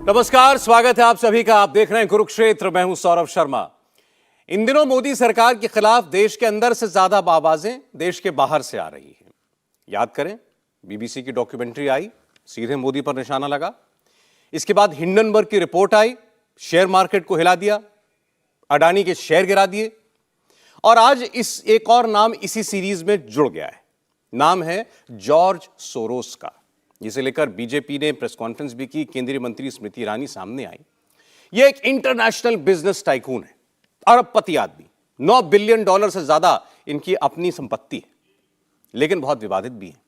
नमस्कार, स्वागत है आप सभी का। आप देख रहे हैं कुरुक्षेत्र। मैं हूं सौरभ शर्मा। इन दिनों मोदी सरकार के खिलाफ देश के अंदर से ज्यादा आवाजें देश के बाहर से आ रही हैं। याद करें, बीबीसी की डॉक्यूमेंट्री आई, सीधे मोदी पर निशाना लगा। इसके बाद हिंडनबर्ग की रिपोर्ट आई, शेयर मार्केट को हिला दिया, अडानी के शेयर गिरा दिए। और आज इस एक और नाम इसी सीरीज में जुड़ गया है। नाम है जॉर्ज सोरोस का। जिसे लेकर बीजेपी ने प्रेस कॉन्फ्रेंस भी की। केंद्रीय मंत्री स्मृति ईरानी सामने आई। यह एक इंटरनेशनल बिजनेस टाइकून है, अरबपति आदमी। $9 बिलियन से ज्यादा इनकी अपनी संपत्ति है, लेकिन बहुत विवादित भी है।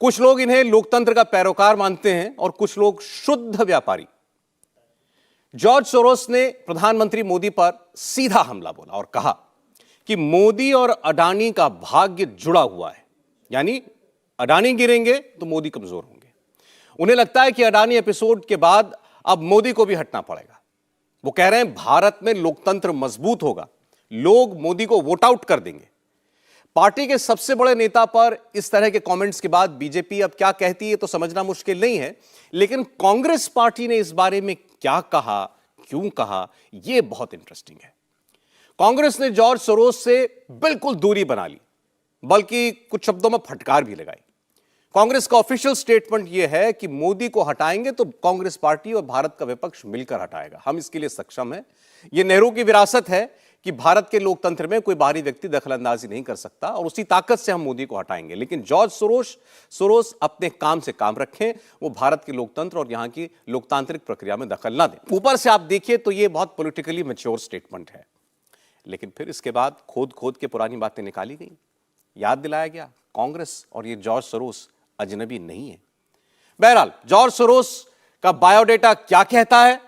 कुछ लोग इन्हें लोकतंत्र का पैरोकार मानते हैं और कुछ लोग शुद्ध व्यापारी। जॉर्ज सोरोस ने प्रधानमंत्री मोदी पर सीधा हमला बोला और कहा कि मोदी और अडानी का भाग्य जुड़ा हुआ है, यानी अडानी गिरेंगे तो मोदी कमजोर होंगे। उन्हें लगता है कि अडानी एपिसोड के बाद अब मोदी को भी हटना पड़ेगा। वो कह रहे हैं भारत में लोकतंत्र मजबूत होगा, लोग मोदी को वोट आउट कर देंगे। पार्टी के सबसे बड़े नेता पर इस तरह के कमेंट्स के बाद बीजेपी अब क्या कहती है तो समझना मुश्किल नहीं है, लेकिन कांग्रेस पार्टी ने इस बारे में क्या कहा, क्यों कहा, यह बहुत इंटरेस्टिंग है। कांग्रेस ने जॉर्ज सोरोस से बिल्कुल दूरी बना ली, बल्कि कुछ शब्दों में फटकार भी लगाई। कांग्रेस का ऑफिशियल स्टेटमेंट यह है कि मोदी को हटाएंगे तो कांग्रेस पार्टी और भारत का विपक्ष मिलकर हटाएगा। हम इसके लिए सक्षम हैं। यह नेहरू की विरासत है कि भारत के लोकतंत्र में कोई बाहरी व्यक्ति दखलंदाजी नहीं कर सकता, और उसी ताकत से हम मोदी को हटाएंगे। लेकिन जॉर्ज सोरोस अपने काम से काम रखें, वो भारत के लोकतंत्र और यहां की लोकतांत्रिक प्रक्रिया में दखल ना दें। ऊपर से आप देखिए तो यह बहुत पॉलिटिकली मैच्योर स्टेटमेंट है, लेकिन फिर इसके बाद खोद खोद के पुरानी बातें निकाली गई। याद दिलाया गया कांग्रेस और ये जॉर्ज सोरोस अजनबी नहीं है। बहरहाल, जॉर्ज सोरोस का बायोडेटा क्या कहता है,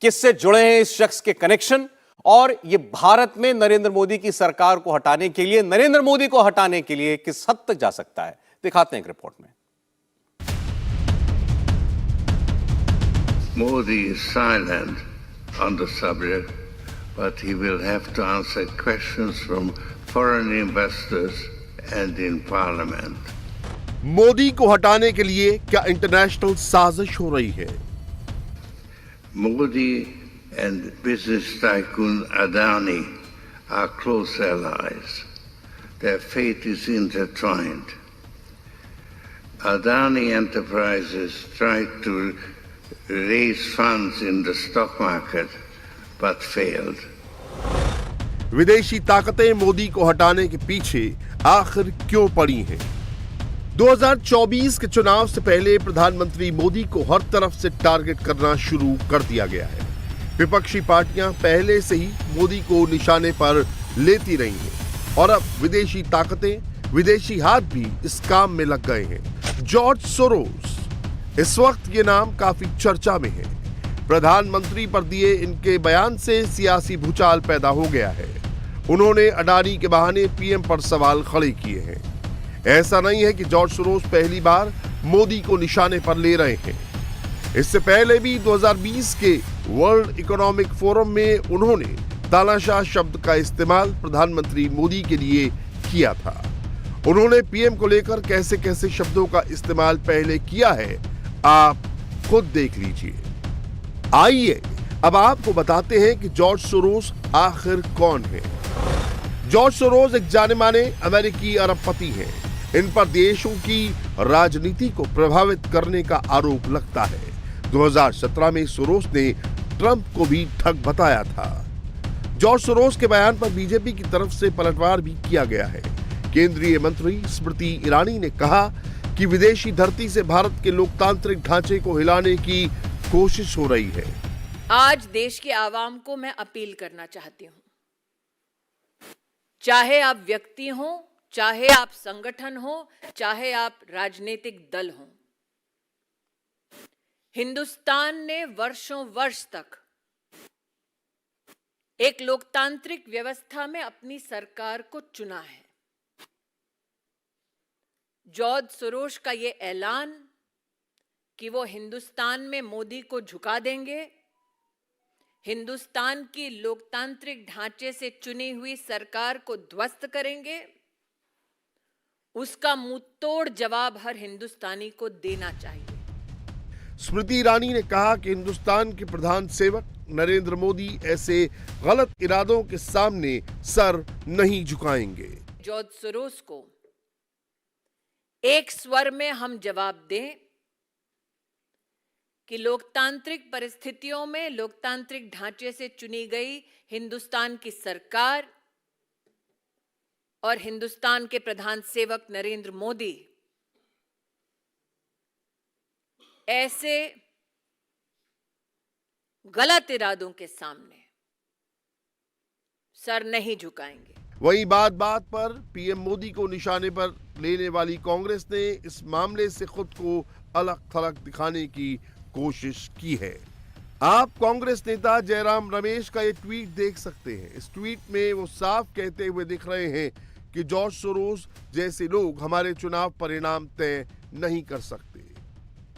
किससे जुड़े हैं इस शख्स के कनेक्शन, और ये भारत में नरेंद्र मोदी की सरकार को हटाने के लिए, नरेंद्र मोदी को हटाने के लिए किस हद तक जा सकता है, दिखाते हैं एक रिपोर्ट में। Modi is silent on the subject, but he will have to answer questions from foreign investors and in parliament. Modi को हटाने के लिए क्या इंटरनेशनल साजिश हो रही है? Modi and business tycoon Adani are close allies. Their fate is intertwined. Adani Enterprises tried to raise funds in the stock market but failed. विदेशी ताकतें मोदी को हटाने के पीछे आखिर क्यों पड़ी हैं? 2024 के चुनाव से पहले प्रधानमंत्री मोदी को हर तरफ से टारगेट करना शुरू कर दिया गया है। विपक्षी पार्टियां पहले से ही मोदी को निशाने पर लेती रही हैं और अब विदेशी ताकतें, विदेशी हाथ भी इस काम में लग गए हैं। जॉर्ज सोरोस, इस वक्त ये नाम काफी चर्चा में है। प्रधानमंत्री पर दिए इनके बयान से सियासी भूचाल पैदा हो गया है। उन्होंने अडानी के बहाने पीएम पर सवाल खड़े किए हैं। ऐसा नहीं है कि जॉर्ज सोरोस पहली बार मोदी को निशाने पर ले रहे हैं। इससे पहले भी 2020 के वर्ल्ड इकोनॉमिक फोरम में उन्होंने तानाशाह शब्द का इस्तेमाल प्रधानमंत्री मोदी के लिए किया था। उन्होंने पीएम को लेकर कैसे कैसे शब्दों का इस्तेमाल पहले किया है, आप खुद देख लीजिए। आइए अब आपको बताते हैं कि जॉर्ज सोरोस आखिर कौन है। जॉर्ज सोरोस एक जाने माने अमेरिकी अरबपति हैं। इन पर देशों की राजनीति को प्रभावित करने का आरोप लगता है। 2017 में सोरोस ने ट्रंप को भी ठग बताया था। जॉर्ज सोरोस के बयान पर बीजेपी की तरफ से पलटवार भी किया गया है। केंद्रीय मंत्री स्मृति ईरानी ने कहा कि विदेशी धरती से भारत के लोकतांत्रिक ढांचे को हिलाने की कोशिश हो रही है। आज देश के आवाम को मैं अपील करना चाहती हूं, चाहे आप व्यक्ति हो, चाहे आप संगठन हो, चाहे आप राजनीतिक दल हो, हिंदुस्तान ने वर्षों वर्ष तक एक लोकतांत्रिक व्यवस्था में अपनी सरकार को चुना है। जॉर्ज सोरोस का ये ऐलान कि वो हिंदुस्तान में मोदी को झुका देंगे, हिंदुस्तान की लोकतांत्रिक ढांचे से चुनी हुई सरकार को ध्वस्त करेंगे, उसका मुंहतोड़ जवाब हर हिंदुस्तानी को देना चाहिए। स्मृति ईरानी ने कहा कि हिंदुस्तान के प्रधान सेवक नरेंद्र मोदी ऐसे गलत इरादों के सामने सर नहीं झुकाएंगे। जॉर्ज सोरोस को एक स्वर में हम जवाब दें कि लोकतांत्रिक परिस्थितियों में लोकतांत्रिक ढांचे से चुनी गई हिंदुस्तान की सरकार और हिंदुस्तान के प्रधान सेवक नरेंद्र मोदी ऐसे गलत इरादों के सामने सर नहीं झुकाएंगे। वहीं बात बात पर पीएम मोदी को निशाने पर लेने वाली कांग्रेस ने इस मामले से खुद को अलग थलग दिखाने की कोशिश की है। आप कांग्रेस नेता जयराम रमेश का ये ट्वीट देख सकते हैं। इस ट्वीट में वो साफ कहते हुए दिख रहे हैं कि जॉर्ज सोरोस जैसे लोग हमारे चुनाव परिणाम तय नहीं कर सकते।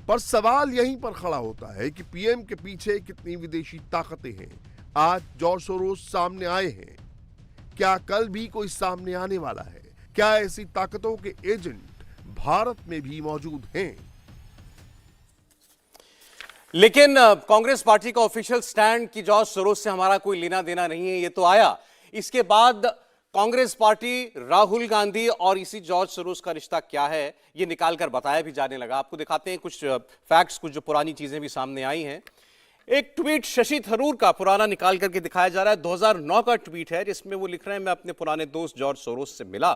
पर सवाल यहीं पर खड़ा होता है कि पीएम के पीछे कितनी विदेशी ताकतें हैं। आज जॉर्ज सोरोस सामने आए हैं, क्या कल भी कोई सामने आने वाला है? क्या ऐसी ताकतों के एजेंट भारत में भी मौजूद हैं? लेकिन कांग्रेस पार्टी का ऑफिशियल स्टैंड कि जॉर्ज सोरोस से हमारा कोई लेना देना नहीं है, ये तो आया। इसके बाद कांग्रेस पार्टी राहुल गांधी और इसी जॉर्ज सोरोस का रिश्ता क्या है ये निकालकर बताया भी जाने लगा। आपको दिखाते हैं कुछ फैक्ट्स, कुछ जो पुरानी चीजें भी सामने आई हैं। एक ट्वीट शशि थरूर का पुराना निकाल करके दिखाया जा रहा है। 2009 का ट्वीट है जिसमें वो लिख रहे हैं, मैं अपने पुराने दोस्त जॉर्ज सोरोस से मिला,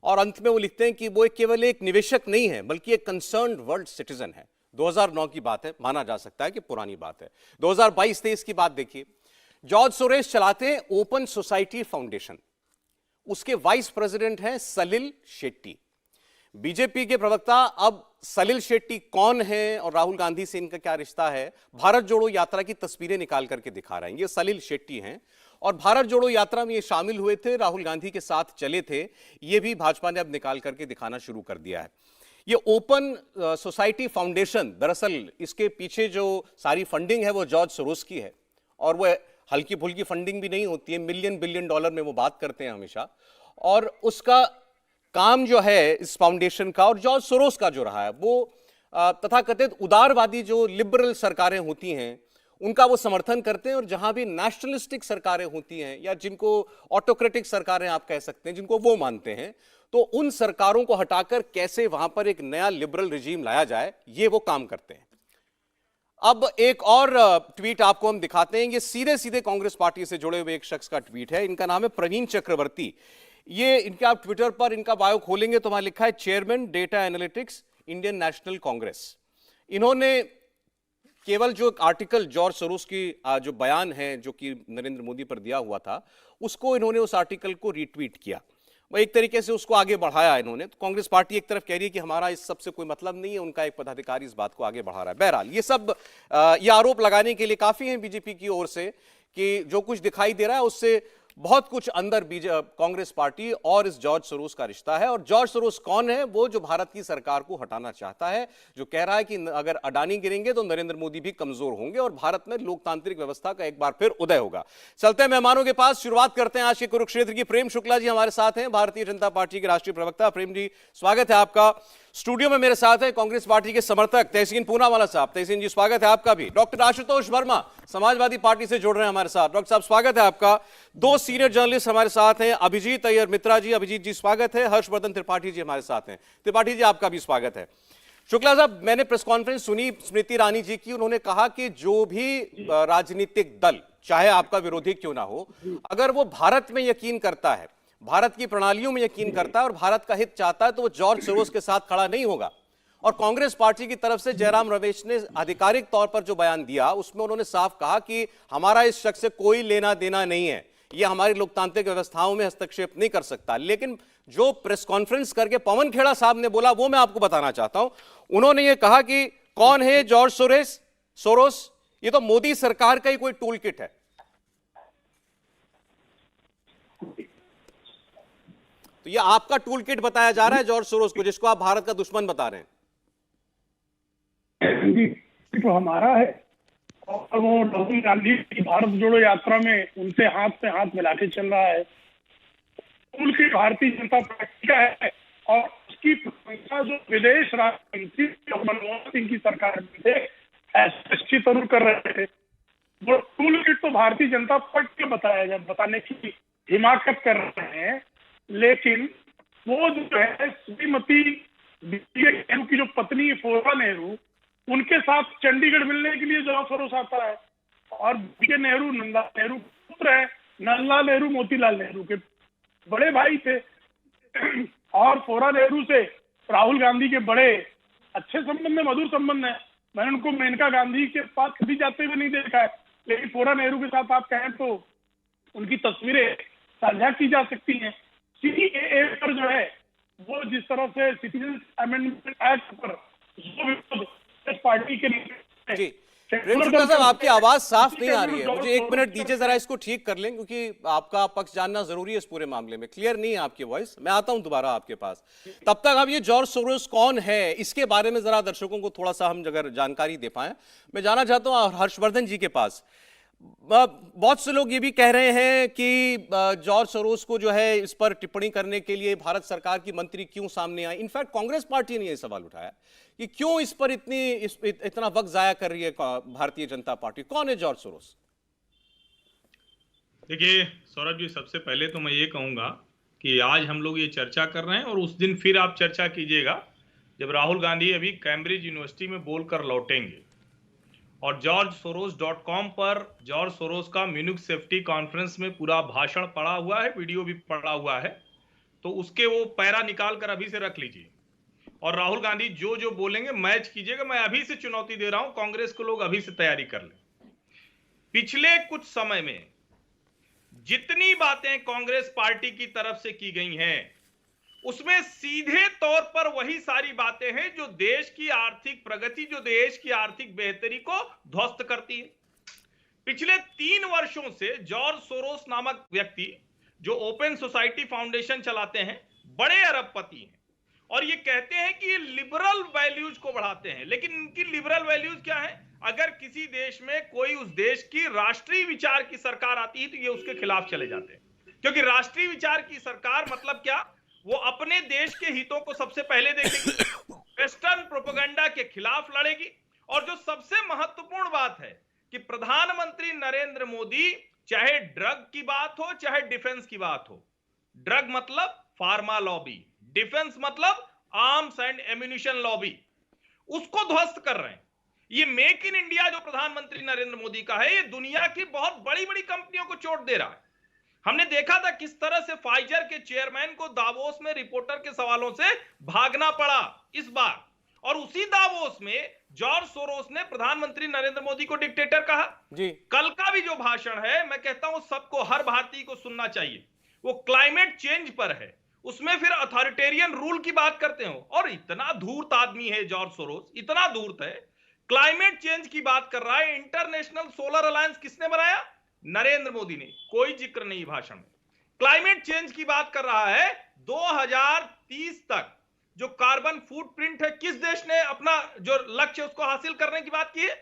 और अंत में वो लिखते हैं कि वो केवल एक निवेशक नहीं है बल्कि एक कंसर्न्ड वर्ल्ड सिटीजन है। 2009 की बात है, माना जा सकता है कि पुरानी बात है। 2022-23 की बात देखिए। जॉर्ज सोरोस चलाते हैं ओपन सोसाइटी फाउंडेशन, उसके वाइस प्रेसिडेंट हैं सलिल शेट्टी। बीजेपी के प्रवक्ता अब सलिल शेट्टी कौन है और राहुल गांधी से इनका क्या रिश्ता है, भारत जोड़ो यात्रा की तस्वीरें निकाल करके दिखा रहे हैं। ये सलिल शेट्टी हैं और भारत जोड़ो यात्रा में ये शामिल हुए थे, राहुल गांधी के साथ चले थे। ये भी भाजपा ने अब निकाल करके दिखाना शुरू कर दिया है। ये ओपन सोसाइटी फाउंडेशन, दरअसल इसके पीछे जो सारी फंडिंग है वो जॉर्ज सोरोस की है, और वो हल्की फुल्की फंडिंग भी नहीं होती है, मिलियन बिलियन डॉलर में वो बात करते हैं हमेशा। और उसका काम जो है इस फाउंडेशन का और जॉर्ज सोरोस का जो रहा है वो तथाकथित उदारवादी जो लिबरल सरकारें होती हैं उनका वो समर्थन करते हैं, और जहां भी नेशनलिस्टिक सरकारें होती हैं या जिनको ऑटोक्रेटिक सरकारें आप कह सकते हैं, जिनको वो मानते हैं, तो उन सरकारों को हटाकर कैसे वहां पर एक नया लिबरल रिजीम लाया जाए, ये वो काम करते हैं। अब एक और ट्वीट आपको हम दिखाते हैं। ये सीधे सीधे कांग्रेस पार्टी से जुड़े हुए एक शख्स का ट्वीट है। इनका नाम है प्रवीण चक्रवर्ती। ये इनके आप ट्विटर पर इनका बायो खोलेंगे तो वहां लिखा है chairman data analytics Indian national Congress. इन्होंने केवल जो आर्टिकल जॉर्ज सोरोस की जो बयान है जो कि नरेंद्र मोदी पर दिया हुआ था, उसको इन्होंने उस आर्टिकल को रीट्वीट किया, वो एक तरीके से उसको आगे बढ़ाया इन्होंने। तो कांग्रेस पार्टी एक तरफ कह रही है कि हमारा इस सब से कोई मतलब नहीं है, उनका एक पदाधिकारी इस बात को आगे बढ़ा रहा है। बहरहाल ये सब ये आरोप लगाने के लिए काफी है बीजेपी की ओर से कि जो कुछ दिखाई दे रहा है उससे बहुत कुछ अंदर कांग्रेस पार्टी और इस जॉर्ज सोरोस का रिश्ता है। और जॉर्ज सोरोस कौन है? वो जो भारत की सरकार को हटाना चाहता है, जो कह रहा है कि अगर अडानी गिरेंगे तो नरेंद्र मोदी भी कमजोर होंगे और भारत में लोकतांत्रिक व्यवस्था का एक बार फिर उदय होगा। चलते हैं मेहमानों के पास, शुरुआत करते हैं आज के कुरुक्षेत्र की। प्रेम शुक्ला जी हमारे साथ हैं, भारतीय जनता पार्टी के राष्ट्रीय प्रवक्ता। प्रेम जी, स्वागत है आपका। स्टूडियो में मेरे साथ है कांग्रेस पार्टी के समर्थक तहसीन पूनावाला साहब। तहसीन जी, स्वागत है आपका भी। डॉक्टर आशुतोष वर्मा समाजवादी पार्टी से जुड़ रहे हैं हमारे साथ। डॉक्टर साहब, स्वागत है आपका। दो सीनियर जर्नलिस्ट हमारे साथ हैं, अभिजीत अय्यर मित्रा जी। अभिजीत जी, स्वागत है। हर्षवर्धन त्रिपाठी जी हमारे साथ हैं। त्रिपाठी जी, आपका भी स्वागत है। शुक्ला साहब, मैंने प्रेस कॉन्फ्रेंस सुनी स्मृति ईरानी जी की। उन्होंने कहा कि जो भी राजनीतिक दल, चाहे आपका विरोधी क्यों ना हो, अगर वो भारत में यकीन करता है, भारत की प्रणालियों में यकीन करता है और भारत का हित चाहता है, तो वो जॉर्ज सोरोस के साथ खड़ा नहीं होगा। और कांग्रेस पार्टी की तरफ से जयराम रमेश ने आधिकारिक तौर पर जो बयान दिया उसमें उन्होंने साफ कहा कि हमारा इस शख्स से कोई लेना देना नहीं है, यह हमारी लोकतांत्रिक व्यवस्थाओं में हस्तक्षेप नहीं कर सकता। लेकिन जो प्रेस कॉन्फ्रेंस करके पवन खेड़ा साहब ने बोला वो मैं आपको बताना चाहता हूं। उन्होंने ये कहा कि कौन है जॉर्ज सोरोस? ये तो मोदी सरकार का ही कोई टूल किट है। तो ये आपका टूल किट बताया जा रहा है जॉर्ज सोरोस को, जिसको आप भारत का दुश्मन बता रहे हैं। तो हमारा है, और वो राहुल गांधी की भारत जोड़ो यात्रा में उनसे हाथ से हाथ मिला के चल रहा है। Tool kit Bharatiya Janata party का है, और उसकी प्रशंसा जो विदेश राज्य मंत्री मनमोहन सिंह की सरकार में थे, एसएसटी तरूर कर रहे थे। वो टूल किट तो भारतीय जनता पार्टी को बताने की हिमाकत कर रहे हैं, लेकिन वो जो है श्रीमती नेहरू की जो पत्नी फोरा नेहरू, उनके साथ चंडीगढ़ मिलने के लिए जॉर्ज सोरोस आता है। और बीके नेहरू नंदा नेहरू पुत्र है, नंदलाल नेहरू मोतीलाल नेहरू के बड़े भाई थे। और फोरा नेहरू से राहुल गांधी के बड़े अच्छे संबंध है, मधुर संबंध है। मैंने उनको मेनका गांधी के पास कभी जाते हुए नहीं देखा है, लेकिन फोरा नेहरू के साथ आप कहें तो उनकी तस्वीरें साझा की जा सकती हैं। सीएए पर जो है वो जिस तरह से सिटीजन अमेंडमेंट एक्ट पर जो विरोध इस पार्टी के जी प्रेम शुक्ला साहब, आपकी आवाज साफ नहीं आ रही है। मुझे 1 मिनट दीजिए, जरा इसको ठीक कर लें, क्योंकि आपका पक्ष जानना जरूरी है इस पूरे मामले में। क्लियर नहीं है आपकी वॉइस। मैं आता हूं दोबारा आपके पास। तब तक अब ये जॉर्ज सोरोस कौन है, इसके बारे में जरा दर्शकों को थोड़ा सा हम अगर जानकारी दे पाएं। मैं जाना चाहता हूं हर्षवर्धन जी के पास। बहुत से लोग ये भी कह रहे हैं कि जॉर्ज सोरोस को जो है इस पर टिप्पणी करने के लिए भारत सरकार की मंत्री क्यों सामने आई। इनफैक्ट कांग्रेस पार्टी ने यह सवाल उठाया कि क्यों इस पर इतना वक्त जाया कर रही है भारतीय जनता पार्टी। कौन है जॉर्ज सोरोस? देखिए सौरभ जी, सबसे पहले तो मैं ये कहूंगा कि आज हम लोग ये चर्चा कर रहे हैं और उस दिन फिर आप चर्चा कीजिएगा जब राहुल गांधी अभी कैम्ब्रिज यूनिवर्सिटी में बोलकर लौटेंगे। और georgesoros.com पर जॉर्ज सोरोस का म्यूनिख सेफ्टी कॉन्फ्रेंस में पूरा भाषण पड़ा हुआ है, वीडियो भी पड़ा हुआ है, तो उसके वो पैरा निकाल कर अभी से रख लीजिए। और राहुल गांधी जो जो बोलेंगे मैच कीजिएगा। मैं अभी से चुनौती दे रहा हूं, कांग्रेस को लोग अभी से तैयारी कर लें। पिछले कुछ समय में जितनी बातें कांग्रेस पार्टी की तरफ से की गई हैं, उसमें सीधे तौर पर वही सारी बातें हैं जो देश की आर्थिक प्रगति, जो देश की आर्थिक बेहतरी को ध्वस्त करती है। पिछले 3 वर्षों से जॉर्ज सोरोस नामक व्यक्ति जो ओपन सोसाइटी फाउंडेशन चलाते हैं, बड़े अरबपति हैं और ये कहते हैं कि ये लिबरल वैल्यूज को बढ़ाते हैं। लेकिन इनकी लिबरल वैल्यूज क्या है? अगर किसी देश में कोई उस देश की राष्ट्रीय विचार की सरकार आती है तो ये उसके खिलाफ चले जाते हैं, क्योंकि राष्ट्रीय विचार की सरकार मतलब क्या? वो अपने देश के हितों को सबसे पहले देखेगी, वेस्टर्न प्रोपेगेंडा के खिलाफ लड़ेगी। और जो सबसे महत्वपूर्ण बात है कि प्रधानमंत्री नरेंद्र मोदी, चाहे ड्रग की बात हो चाहे डिफेंस की बात हो, ड्रग मतलब फार्मा लॉबी, डिफेंस मतलब आर्म्स एंड एम्यूनिशन लॉबी, उसको ध्वस्त कर रहे हैं। ये मेक इन इंडिया जो प्रधानमंत्री नरेंद्र मोदी का है, ये दुनिया की बहुत बड़ी बड़ी कंपनियों को चोट दे रहा है। हमने देखा था किस तरह से फाइजर के चेयरमैन को दावोस में रिपोर्टर के सवालों से भागना पड़ा इस बार। और उसी दावोस में जॉर्ज सोरोस ने प्रधानमंत्री नरेंद्र मोदी को डिक्टेटर कहा जी। कल का भी जो भाषण है, मैं कहता हूं सबको, हर भारतीय को सुनना चाहिए। वो क्लाइमेट चेंज पर है, उसमें फिर अथॉरिटेरियन रूल की बात करते हो। और इतना धूर्त आदमी है जॉर्ज सोरोस, इतना धूर्त है, क्लाइमेट चेंज की बात कर रहा है। इंटरनेशनल सोलर अलायंस किसने बनाया? नरेंद्र मोदी ने, कोई जिक्र नहीं भाषण में। क्लाइमेट चेंज की बात कर रहा है। 2030 तक जो कार्बन फुटप्रिंट है, किस देश ने अपना जो लक्ष्य उसको हासिल करने की बात की है?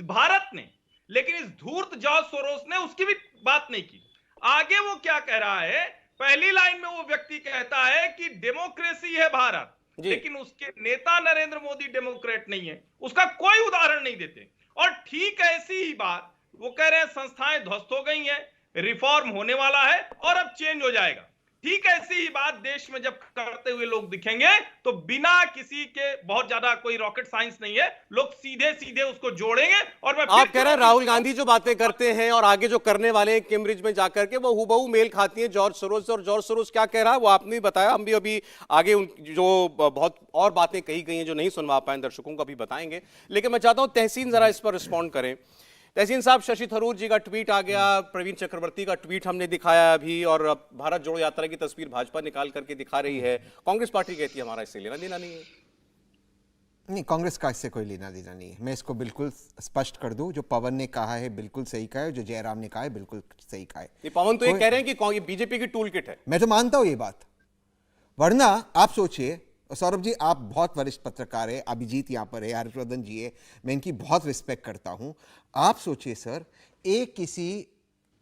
भारत ने। लेकिन इस धूर्त जॉर्ज सोरोस ने उसकी भी बात नहीं की। आगे वो क्या कह रहा है? पहली लाइन में वो व्यक्ति कहता है कि डेमोक्रेसी है भारत, लेकिन उसके नेता नरेंद्र मोदी डेमोक्रेट नहीं है, उसका कोई उदाहरण नहीं देते। और ठीक ऐसी ही बात वो कह रहे हैं संस्थाएं ध्वस्त हो गई हैं, रिफॉर्म होने वाला है और अब चेंज हो जाएगा। ठीक ऐसी ही बात देश में जब करते हुए लोग दिखेंगे तो बिना किसी के बहुत ज्यादा कोई रॉकेट साइंस नहीं है, लोग सीधे सीधे उसको जोड़ेंगे। और मैं आप कह रहे हैं राहुल गांधी जो बातें करते हैं और आगे जो करने वाले हैं कैम्ब्रिज में जाकर के, वो हुबहू मेल खाती है जॉर्ज सोरोस से। और जॉर्ज सोरोस क्या कह रहा है वो आपने भी बताया, हम भी अभी आगे जो बहुत और बातें कही गई हैं जो नहीं सुनवा पाए दर्शकों को अभी बताएंगे। लेकिन मैं चाहता हूं तहसीन जरा इस पर रिस्पॉन्ड करें। तहसीन साहब, शशि थरूर जी का ट्वीट आ गया, प्रवीण चक्रवर्ती का ट्वीट हमने दिखाया अभी, और भारत जोड़ो यात्रा की तस्वीर भाजपा निकाल करके दिखा रही है। कांग्रेस पार्टी कहती है हमारा इससे लेना देना नहीं है। नहीं, कांग्रेस का इससे कोई लेना देना नहीं है। मैं इसको बिल्कुल स्पष्ट कर दूं, जो पवन ने कहा है बिल्कुल सही कहा है, जो जयराम ने कहा है बिल्कुल सही कहा है। पवन तो ये कह रहे हैं कि ये बीजेपी की टूल किट है। मैं तो मानता हूं ये बात, वरना आप सोचिए सौरभ जी, आप बहुत वरिष्ठ पत्रकार है, अभिजीत यहाँ पर है, हर्षवर्धन जी है, मैं इनकी बहुत रिस्पेक्ट करता हूं। आप सोचिए सर, एक किसी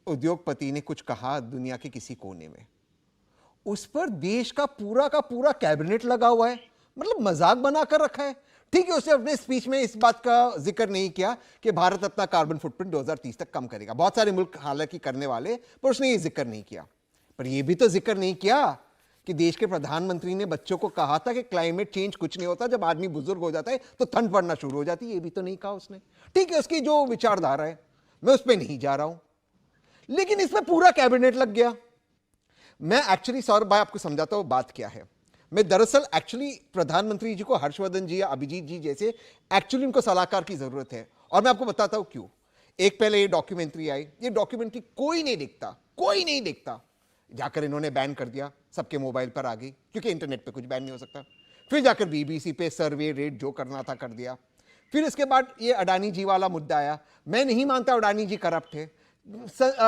उद्योगपति ने कुछ कहा दुनिया के किसी कोने में, उस पर देश का पूरा कैबिनेट लगा हुआ है, मतलब मजाक बना कर रखा है। ठीक है, उसने अपने स्पीच में इस बात का जिक्र नहीं किया कि भारत अपना कार्बन फुटप्रिंट 2030 तक कम करेगा। बहुत सारे मुल्क हालांकि करने वाले, पर उसने ये जिक्र नहीं किया। पर ये भी तो जिक्र नहीं किया कि देश के प्रधानमंत्री ने बच्चों को कहा था कि क्लाइमेट चेंज कुछ नहीं होता, जब आदमी बुजुर्ग हो जाता है तो ठंड पड़ना शुरू हो जाती है। ये भी तो नहीं कहा उसने। ठीक है, उसकी जो विचारधारा है मैं उस पर नहीं जा रहा हूं, लेकिन इसमें पूरा कैबिनेट लग गया। मैं एक्चुअली सौरभ भाई आपको समझाता हूं बात क्या है। मैं दरअसल एक्चुअली प्रधानमंत्री जी को हर्षवर्धन जी या अभिजीत जी जैसे एक्चुअली उनको सलाहकार की जरूरत है, और मैं आपको बताता हूं क्यों। एक पहले ये डॉक्यूमेंट्री आई, ये डॉक्यूमेंट्री कोई नहीं देखता, जाकर इन्होंने बैन कर दिया, सबके मोबाइल पर आ गई, क्योंकि इंटरनेट पे कुछ बैन नहीं हो सकता। फिर जाकर बीबीसी पे सर्वे रेट जो करना था कर दिया। फिर इसके बाद ये अडानी जी वाला मुद्दा आया। मैं नहीं मानता अडानी जी करप्ट है।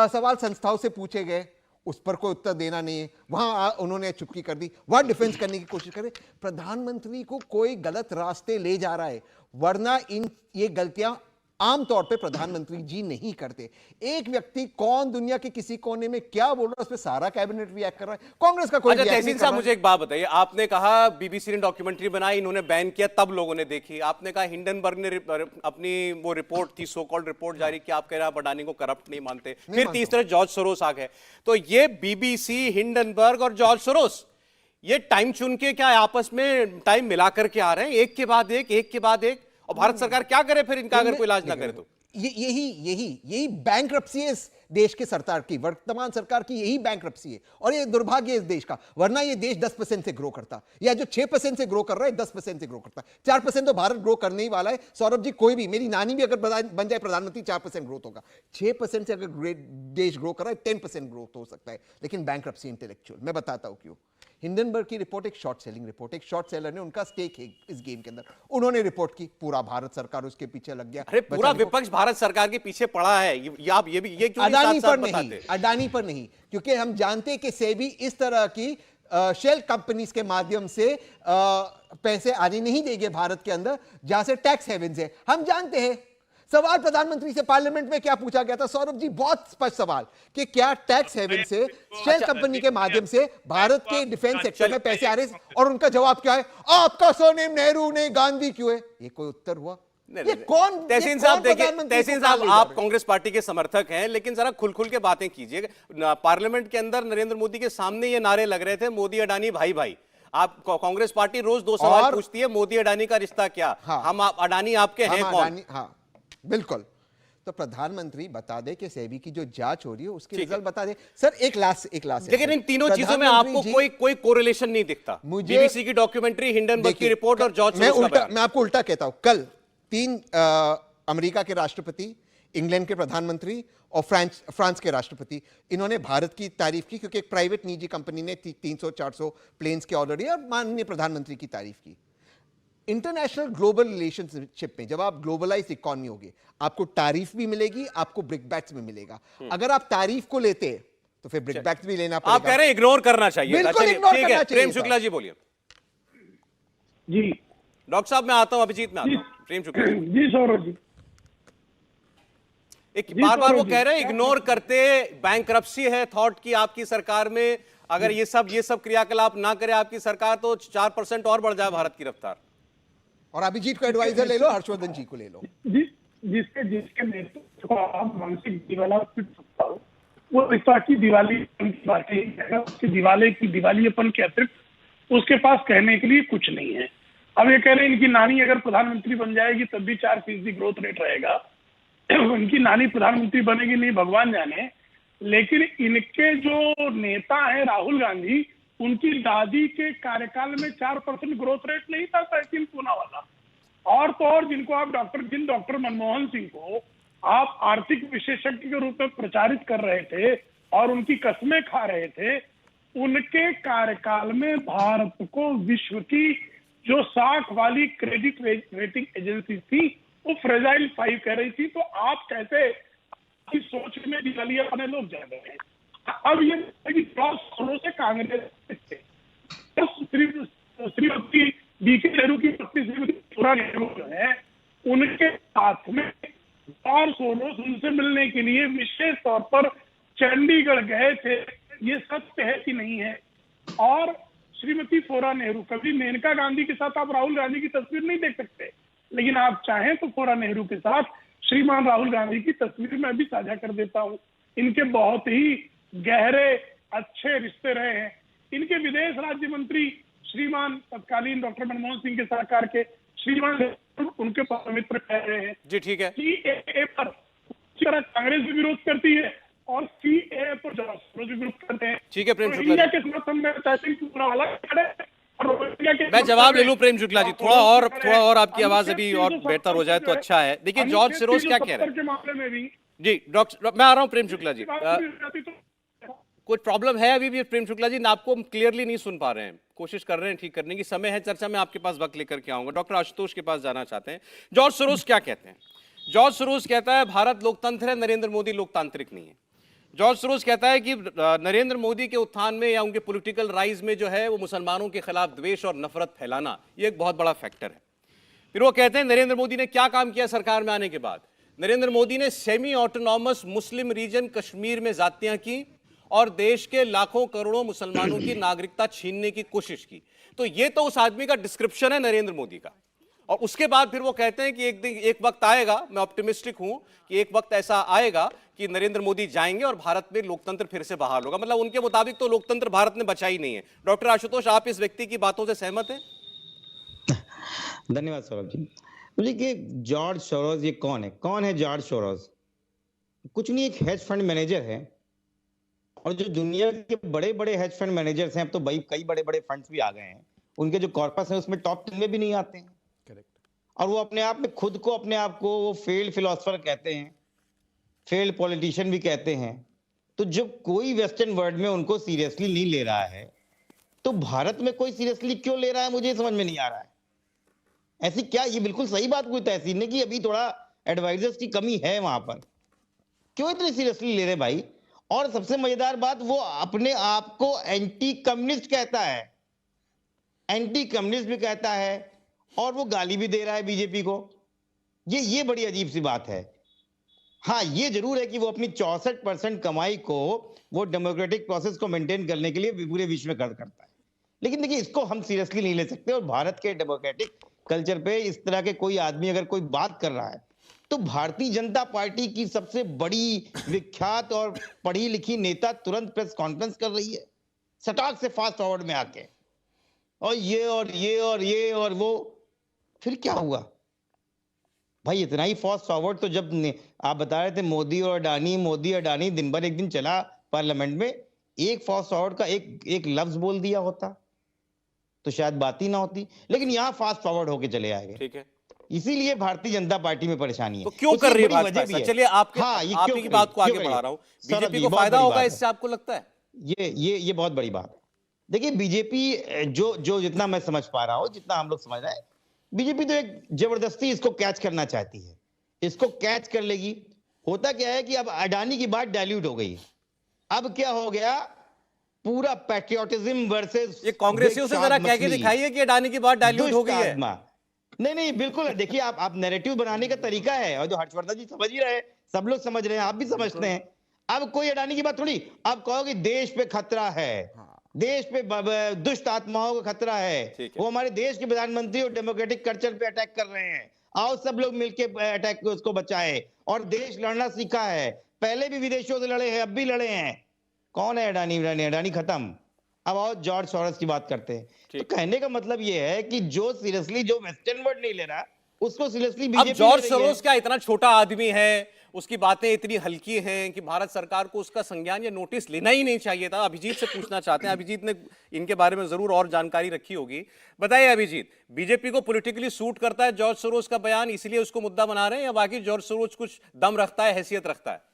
सवाल संस्थाओं से पूछे गए, उस पर कोई उत्तर देना नहीं है, वहां उन्होंने चुप्पी कर दी, वहां डिफेंस करने की कोशिश करे। प्रधानमंत्री को कोई गलत रास्ते ले जा रहा है, वरना ये गलतियां आमतौर पे प्रधानमंत्री जी नहीं करते। एक व्यक्ति कौन दुनिया के किसी कोने में क्या बोल रहा है, उस पर सारा कैबिनेट रिएक्ट कर रहा है। कांग्रेस का कोई अच्छा react नहीं तहसीन कर साहब, रहा है। मुझे एक बात बताइए, आपने कहा बीबीसी ने डॉक्यूमेंट्री बनाई, इन्होंने बैन किया, तब लोगों ने देखी। आपने कहा हिंडनबर्ग ने अपनी वो रिपोर्ट थी, सो कॉल्ड रिपोर्ट जारी की, आप कह रहे हैं आप अडानी को करप्ट नहीं मानते। फिर तीसरे जॉर्ज सोरोस आ गए। तो ये बीबीसी, हिंडनबर्ग और जॉर्ज सोरोस ये टाइम चुन के क्या आपस में टाइम मिला करके आ रहे हैं, एक के बाद एक, और भारत सरकार क्या करे फिर इनका अगर कोई इलाज ना करे तो? यही बैंक्रप्सी है इस देश के सरकार की, वर्तमान सरकार की यही बैंक्रप्सी है, और ये दुर्भाग्य है इस देश का। वरना ये देश 10% से ग्रो करता, या जो 6% से ग्रो कर रहा है 10% से ग्रो करता। 4% तो भारत ग्रो करने ही वाला है सौरभ जी। कोई भी, मेरी नानी भी अगर बन जाए प्रधानमंत्री, 4% ग्रोथ होगा। 6% से अगर देश ग्रो कर रहा है 10% ग्रोथ हो सकता है, लेकिन बैंक्रप्सी इंटेलेक्चुअल। मैं बताता हूं क्यों। हिंडनबर्ग की रिपोर्ट एक शॉर्ट सेलिंग रिपोर्ट, एक शॉर्ट सेलर ने, उनका स्टेक है इस गेम के अंदर, उन्होंने रिपोर्ट की, पूरा भारत सरकार उसके पीछे लग गया। अरे पूरा विपक्ष भारत सरकार के पीछे पड़ा है। आप ये क्यों अडानी साथ-साथ पर नहीं, बताते? अडानी पर नहीं, क्योंकि हम जानते हैं कि सेबी इस तरह की शेल कंपनीज के माध्यम से पैसे आने नहीं देंगे भारत के अंदर, जहां से टैक्स हेवन्स है। हम जानते हैं। सवाल प्रधानमंत्री से पार्लियामेंट में क्या पूछा गया था सौरभ जी, बहुत स्पष्ट सवाल, कि क्या टैक्स हेवन से, शेल कंपनी के माध्यम से भारत के डिफेंस सेक्टर में पैसे आ रहे हैं, और उनका जवाब क्या है, आपका सरनेम नेहरू ने गांधी क्यों है? ये कोई उत्तर हुआ? ये कौन? तहसीन साहब देखिए, तहसीन साहब आप कांग्रेस पार्टी के समर्थक हैं, लेकिन जरा खुल के बातें कीजिए। पार्लियामेंट के अंदर नरेंद्र मोदी के सामने ये नारे लग रहे थे, मोदी अडानी भाई भाई। आप कांग्रेस पार्टी रोज 2 सवाल पूछती है, मोदी अडानी का रिश्ता क्या? हम अडानी आपके हैं कौन? हाँ बिल्कुल। तो प्रधानमंत्री बता दे कि सेबी की जो जांच हो रही है उसके रिजल्ट बता दे। सर एक लास्ट लेकिन इन तीनों चीजों में आपको कोई कोरिलेशन नहीं दिखता। बीबीसी की डॉक्यूमेंट्री, हिंडनबर्ग की रिपोर्ट और जॉर्ज सोरोस का बयान। मैं आपको उल्टा कहता हूं। कल 3 अमेरिका के राष्ट्रपति, इंग्लैंड के प्रधानमंत्री और फ्रांस के राष्ट्रपति, इन्होंने भारत की तारीफ की, क्योंकि एक प्राइवेट निजी कंपनी ने 300-400 प्लेन्स के ऑर्डर दिए, और माननीय प्रधानमंत्री की तारीफ की। इंटरनेशनल ग्लोबल रिलेशनशिप में जब आप ग्लोबलाइज इकोनॉमी होगी, आपको तारीफ भी मिलेगी, आपको ब्रिकबैक्स भी मिलेगा। अगर आप तारीफ को लेते तो फिर ब्रिकबैक्स भी लेना पड़ेगा। आप कह रहे हैं इग्नोर करना चाहिए। बिल्कुल इग्नोर करना चाहिए। प्रेम शुक्ला जी बोलिए। जी डॉक्टर साहब मैं आता हूं, अभिजीत में आता हूं। प्रेम शुक्ला जी सौरभ जी, एक बार वो कह रहे हैं इग्नोर करते, बैंक्रप्सी है थॉट की आपकी सरकार में, अगर ये सब क्रियाकलाप ना करे आपकी सरकार तो 4% और बढ़ जाए भारत की रफ्तार। और अभिजीत को एडवाइजर ले लो, हर्षवर्धन जी को ले लो। जिसके नेतृत्व को आप मानसिक दिवाला पीट सकता हो, वो इस तरह की दिवालियेपन के अतिरिक्त उसके पास कहने के लिए कुछ नहीं है। अब ये कह रहे हैं इनकी नानी अगर प्रधानमंत्री बन जाएगी तब भी 4% ग्रोथ रेट रहेगा। इनकी नानी प्रधानमंत्री बनेगी नहीं भगवान जाने, लेकिन इनके जो नेता है राहुल गांधी, उनकी दादी के कार्यकाल में 4% ग्रोथ रेट नहीं था 3 पूना वाला। और तो और जिन डॉक्टर मनमोहन सिंह को आप आर्थिक विशेषज्ञ के रूप में प्रचारित कर रहे थे और उनकी कस्में खा रहे थे, उनके कार्यकाल में भारत को विश्व की जो साख वाली क्रेडिट रेटिंग एजेंसी थी वो फ्रेजाइल 5 कह रही थी। तो आप कैसे की सोच में दिवालिया अपने लोग जा रहे हैं? अब ये से कांग्रेस श्रीमती बीके नेहरू की पत्नी श्रीमती सुरा नेहरू जो है, उनके साथ में जॉर्ज सोरोस उनसे मिलने के लिए विशेष तौर पर चंडीगढ़ गए थे। ये सत्य है कि नहीं है? और श्रीमती फोरा नेहरू, कभी मेनका गांधी के साथ आप राहुल गांधी की तस्वीर नहीं देख सकते, लेकिन आप चाहें तो फोरा नेहरू के साथ श्रीमान राहुल गांधी की तस्वीर मैं भी साझा कर देता हूं। इनके बहुत ही गहरे अच्छे रिश्ते रहे हैं। इनके विदेश राज्य मंत्री श्रीमान तत्कालीन डॉक्टर मनमोहन सिंह के सरकार के श्रीमान उनके परम मित्र कह रहे हैं जी ठीक है। सीएए पर उसी तरह कांग्रेस भी विरोध करती है और सीएए पर जॉर्ज सोरोस भी विरोध करते हैं। ठीक है प्रेम तो शुक्ला इंडिया जी। के समर्थन में तहसील पूरा अलग खड़े हैं और रोहिंग्या के मैं जवाब ले लूं प्रेम शुक्ला जी, थोड़ा और आपकी आवाज अभी और अनुच्छेद बेहतर हो जाए तो 370 अच्छा है। देखिए जॉर्ज सोरोस क्या कह रहे हैं के मामले में भी जी। डॉक्टर मैं आ रहा हूं प्रेम शुक्ला जी। तो कुछ प्रॉब्लम है अभी भी प्रेम शुक्ला जी, ना आपको हम क्लियरली नहीं सुन पा रहे हैं, कोशिश कर रहे हैं ठीक करने की। समय है चर्चा में आपके पास वक्त लेकर के आऊंगा। डॉक्टर आशुतोष के पास जाना चाहते हैं। जॉर्ज सोरोस क्या कहते हैं? जॉर्ज सोरोस कहता है भारत लोकतंत्र है, नरेंद्र मोदी लोकतांत्रिक नहीं है। जॉर्ज सोरोस कहता है कि नरेंद्र मोदी के उत्थान में या उनके पॉलिटिकल राइज में जो है वो मुसलमानों के खिलाफ द्वेष और नफरत फैलाना ये एक बहुत बड़ा फैक्टर है। फिर वो कहते हैं नरेंद्र मोदी ने क्या काम किया सरकार में आने के बाद। नरेंद्र मोदी ने सेमी ऑटोनॉमस मुस्लिम रीजन कश्मीर में जातियां की और देश के लाखों करोड़ों मुसलमानों की नागरिकता छीनने की कोशिश की। तो ये तो उस आदमी का डिस्क्रिप्शन है नरेंद्र मोदी का। और उसके बाद फिर वो कहते हैं कि एक वक्त आएगा, मैं ऑप्टिमिस्टिक हूं कि एक वक्त ऐसा आएगा कि नरेंद्र मोदी जाएंगे और भारत में लोकतंत्र फिर से बहाल होगा। मतलब उनके मुताबिक तो लोकतंत्र भारत ने बचा ही नहीं है। डॉक्टर आशुतोष, आप इस व्यक्ति की बातों से सहमत हैं? धन्यवाद सौरभ जी। मुझे कि जॉर्ज सोरोस ये कौन है जॉर्ज सोरोस? कुछ नहीं, एक हेज फंड मैनेजर है। और जो दुनिया के बड़े बड़े हेज फंड मैनेजर्स हैं, अब तो कई बड़े बड़े फंड्स भी आ गए हैं, उनके जो कॉर्पस है उसमें टॉप 10 में भी नहीं आते हैं। और वो अपने आप में खुद को अपने आप को वो फेल्ड फिलोसफर कहते हैं, फेल्ड पॉलिटिशियन भी कहते हैं। तो जब कोई वेस्टर्न वर्ल्ड में उनको सीरियसली नहीं ले रहा है तो भारत में कोई सीरियसली क्यों ले रहा है, मुझे समझ में नहीं आ रहा है। ऐसी क्या, ये बिल्कुल सही बात कोई तहसील ने कि अभी थोड़ा एडवाइजर्स की कमी है वहां पर, क्यों इतने सीरियसली ले रहे भाई। और सबसे मजेदार बात, वो अपने आप को एंटी कम्युनिस्ट कहता है, एंटी कम्युनिस्ट भी कहता है और वो गाली भी दे रहा है बीजेपी को। ये बड़ी अजीब सी बात है। हाँ, ये जरूर है कि वो अपनी 64% कमाई को वो डेमोक्रेटिक प्रोसेस को मेंटेन करने के लिए पूरे विश्व में खर्च करता है। लेकिन देखिए, इसको हम सीरियसली नहीं ले सकते। और भारत के डेमोक्रेटिक कल्चर पे इस तरह के कोई आदमी अगर कोई बात कर रहा है तो भारतीय जनता पार्टी की सबसे बड़ी विख्यात और पढ़ी लिखी नेता तुरंत प्रेस कॉन्फ्रेंस कर रही है, सटाक से फास्ट फॉरवर्ड में आके, और ये और वो। फिर क्या हुआ भाई? इतना ही फास्ट फॉरवर्ड तो जब आप बता रहे थे मोदी और अडानी दिन भर एक दिन चला पार्लियामेंट में, एक फास्ट फॉरवर्ड का एक लफ्ज बोल दिया होता तो शायद बात ही ना होती। लेकिन यहाँ फास्ट फॉरवर्ड होके चले आएंगे। ठीक है, इसीलिए भारतीय जनता पार्टी में परेशानी है। तो क्यों कर रही है भाजपा ऐसा? चलिए आपकी क्यों बात को आगे क्यों बढ़ा रहा हूं। सौरभ बीजेपी जी, को बहुत फायदा बड़ी होगा बात इससे, आपको लगता है? ये बहुत बड़ी बात है। देखिए, बीजेपी जो जितना मैं समझ पा रहा हूं, जितना हम लोग समझ रहे हैं, बीजेपी तो एक जबरदस्ती इसको कैच करना चाहती है, इसको कैच कर लेगी। होता क्या है कि अब अडानी की बात डाइल्यूट हो गई। अब क्या हो गया, पूरा पैट्रियोटिज्म वर्सेस ये कांग्रेसियों से जरा कह के दिखाइए कि अडानी की बात डाइल्यूट हो गई है। नहीं बिल्कुल। देखिए, आप नैरेटिव बनाने का तरीका है, और जो हर्षवर्धन जी समझ ही रहे हैं, सब लोग समझ रहे हैं, आप भी समझते हैं। अब कोई अडानी की बात थोड़ी, आप कहोगे देश पे खतरा है, देश पे दुष्ट आत्माओं का खतरा है, वो हमारे देश के प्रधानमंत्री और डेमोक्रेटिक कल्चर पे अटैक कर रहे हैं, आओ सब लोग मिलके अटैक उसको बचाए। और देश लड़ना सीखा है, पहले भी विदेशों से लड़े हैं, अब भी लड़े हैं। कौन है अडानी खत्म। अब आओ जॉर्ज सोरोस की बात करते हैं। तो कहने का मतलब ये है कि जो सीरियसली जो वेस्टर्न वर्ल्ड नहीं ले रहा, उसको सीरियसली बीजेपी। अब जॉर्ज सोरोस क्या इतना छोटा आदमी है, उसकी बातें इतनी हल्की हैं कि भारत सरकार को उसका संज्ञान या नोटिस लेना ही नहीं चाहिए था? अभिजीत से पूछना चाहते हैं। अभिजीत ने इनके बारे में जरूर और जानकारी रखी होगी। बताइए अभिजीत, बीजेपी को पॉलिटिकली सूट करता है जॉर्ज सोरोस का बयान, इसलिए उसको मुद्दा बना रहे हैं, या बाकी जॉर्ज सोरोस कुछ दम रखता है, हैसियत रखता है?